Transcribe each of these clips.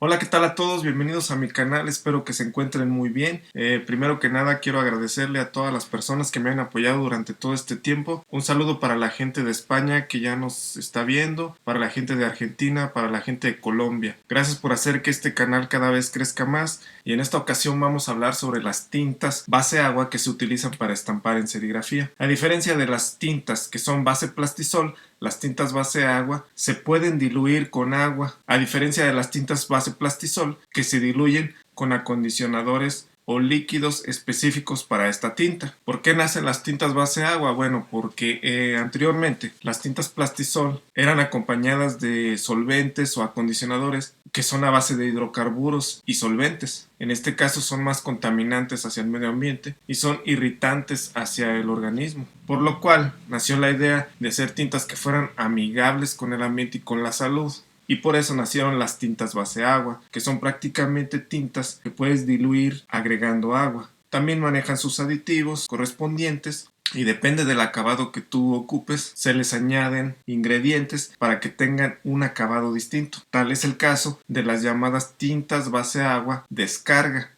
Hola, ¿qué tal a todos? Bienvenidos a mi canal, espero que se encuentren muy bien. Primero que nada quiero agradecerle a todas las personas que me han apoyado durante todo este tiempo. Un saludo para la gente de España que ya nos está viendo, para la gente de Argentina, para la gente de Colombia. Gracias por hacer que este canal cada vez crezca más y en esta ocasión vamos a hablar sobre las tintas base agua que se utilizan para estampar en serigrafía. A diferencia de las tintas que son base plastisol, las tintas base agua se pueden diluir con agua, a diferencia de las tintas base plastisol que se diluyen con acondicionadores o líquidos específicos para esta tinta. ¿Por qué nacen las tintas base agua? Bueno, porque anteriormente las tintas plastisol eran acompañadas de solventes o acondicionadores que son a base de hidrocarburos y solventes. En este caso son más contaminantes hacia el medio ambiente y son irritantes hacia el organismo. Por lo cual nació la idea de hacer tintas que fueran amigables con el ambiente y con la salud. Y por eso nacieron las tintas base agua, que son prácticamente tintas que puedes diluir agregando agua. También manejan sus aditivos correspondientes y depende del acabado que tú ocupes, se les añaden ingredientes para que tengan un acabado distinto. Tal es el caso de las llamadas tintas base agua descarga.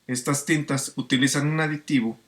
Estas tintas utilizan un aditivo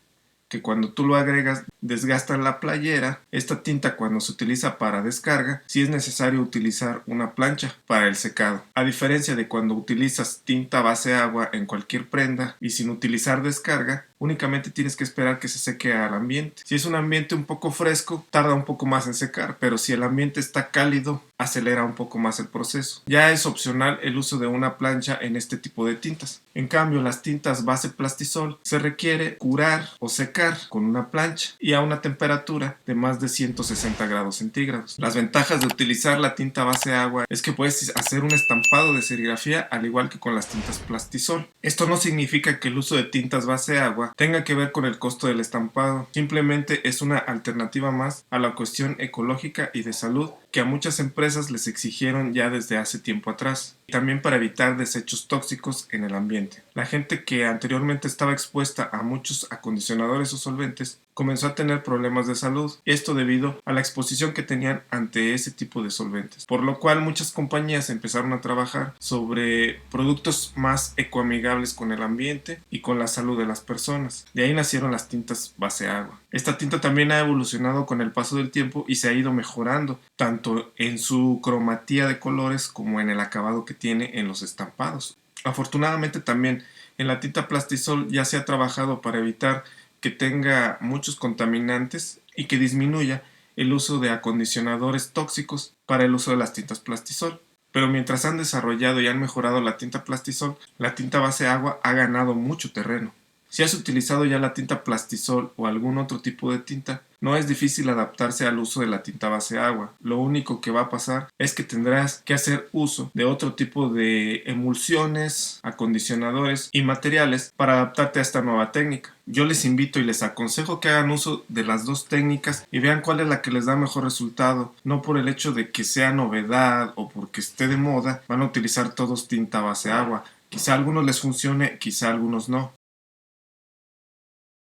que cuando tú lo agregas desgasta la playera. Esta tinta, cuando se utiliza para descarga, sí es necesario utilizar una plancha para el secado. A diferencia de cuando utilizas tinta base agua en cualquier prenda y sin utilizar descarga, únicamente tienes que esperar que se seque al ambiente. Si es un ambiente un poco fresco, tarda un poco más en secar, pero si el ambiente está cálido, acelera un poco más el proceso. Ya es opcional el uso de una plancha en este tipo de tintas. En cambio, las tintas base plastisol se requiere curar o secar con una plancha y a una temperatura de más de 160 grados centígrados. Las ventajas de utilizar la tinta base agua es que puedes hacer un estampado de serigrafía al igual que con las tintas plastisol. Esto no significa que el uso de tintas base agua tenga que ver con el costo del estampado, simplemente es una alternativa más a la cuestión ecológica y de salud que a muchas empresas les exigieron ya desde hace tiempo atrás, y también para evitar desechos tóxicos en el ambiente. La gente que anteriormente estaba expuesta a muchos acondicionadores o solventes comenzó a tener problemas de salud, esto debido a la exposición que tenían ante ese tipo de solventes, por lo cual muchas compañías empezaron a trabajar sobre productos más ecoamigables con el ambiente y con la salud de las personas. De ahí nacieron las tintas base agua. Esta tinta también ha evolucionado con el paso del tiempo y se ha ido mejorando, tanto en su cromatía de colores como en el acabado que tiene en los estampados. Afortunadamente también en la tinta plastisol ya se ha trabajado para evitar que tenga muchos contaminantes y que disminuya el uso de acondicionadores tóxicos para el uso de las tintas plastisol. Pero mientras han desarrollado y han mejorado la tinta plastisol, la tinta base agua ha ganado mucho terreno. Si has utilizado ya la tinta plastisol o algún otro tipo de tinta, no es difícil adaptarse al uso de la tinta base agua. Lo único que va a pasar es que tendrás que hacer uso de otro tipo de emulsiones, acondicionadores y materiales para adaptarte a esta nueva técnica. Yo les invito y les aconsejo que hagan uso de las dos técnicas y vean cuál es la que les da mejor resultado. No por el hecho de que sea novedad o porque esté de moda, van a utilizar todos tinta base agua. Quizá a algunos les funcione, quizá a algunos no.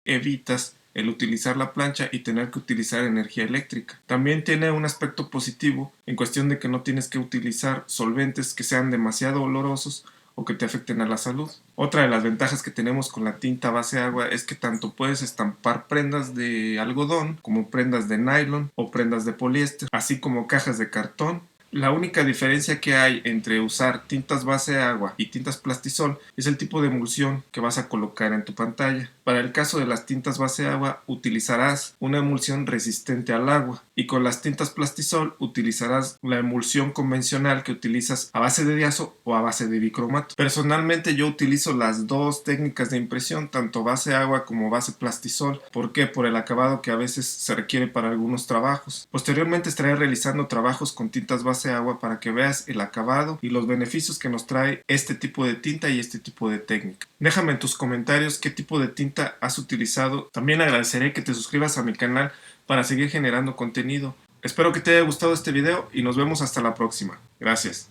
Evitas el utilizar la plancha y tener que utilizar energía eléctrica. También tiene un aspecto positivo en cuestión de que no tienes que utilizar solventes que sean demasiado olorosos o que te afecten a la salud. Otra de las ventajas que tenemos con la tinta base agua es que tanto puedes estampar prendas de algodón como prendas de nylon o prendas de poliéster, así como cajas de cartón. La única diferencia que hay entre usar tintas base agua y tintas plastisol es el tipo de emulsión que vas a colocar en tu pantalla. Para el caso de las tintas base agua utilizarás una emulsión resistente al agua y con las tintas plastisol utilizarás la emulsión convencional que utilizas a base de diazo o a base de bicromato. Personalmente yo utilizo las dos técnicas de impresión, tanto base agua como base plastisol. ¿Por qué? Por el acabado que a veces se requiere para algunos trabajos. Posteriormente estaré realizando trabajos con tintas base agua para que veas el acabado y los beneficios que nos trae este tipo de tinta y este tipo de técnica. Déjame en tus comentarios qué tipo de tinta has utilizado. También agradeceré que te suscribas a mi canal para seguir generando contenido. Espero que te haya gustado este video y nos vemos hasta la próxima. Gracias.